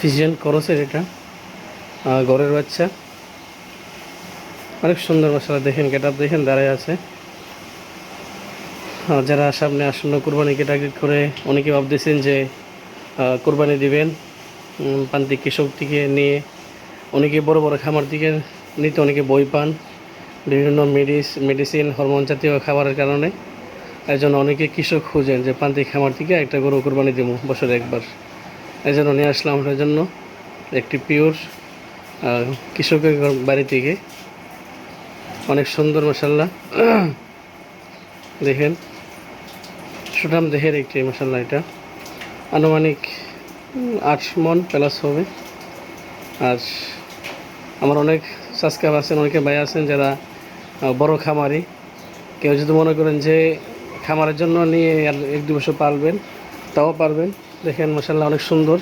Friesian ক্রসের এটা গরের বাচ্চা, অনেক সুন্দর মাশাআল্লাহ। দেখেন গেটআপ দেখেন, দাঁড়ায় আছে। যারা সামনে আসন্ন কুরবানিকে টার্গেট করে অনেকে ভাবতেছেন যে কুরবানি দিবেন, প্রান্তিক কৃষক থেকে নিয়ে অনেকে বড় বড় খামার থেকে নিতে অনেকে বই পান বিভিন্ন মেডিসিন হরমোন জাতীয় খাবারের কারণে। এই জন্য অনেকে কৃষক খুঁজেন যে প্রান্তিক খামার থেকে একটা গরু কুরবানি দেবো বছরে একবার। এই জন্য নিয়ে আসলাম আপনার জন্য একটি পিওর কৃষকের বাড়ি থেকে, অনেক সুন্দর মাশাআল্লাহ। দেখেন সুঠাম দেহের একটি মাশাআল্লাহ, এটা আনুমানিক 8 মণ প্লাস হবে। আর আমার অনেক সাবস্ক্রাইব আছেন, অনেকে ভাই আছেন যারা বড় খামারি। কেউ যদি মনে করেন যে খামারের জন্য নিয়ে আর 1-2 বছর পালবেন, তাও পারবেন। দেখেন মাশাআল্লাহ অনেক সুন্দর।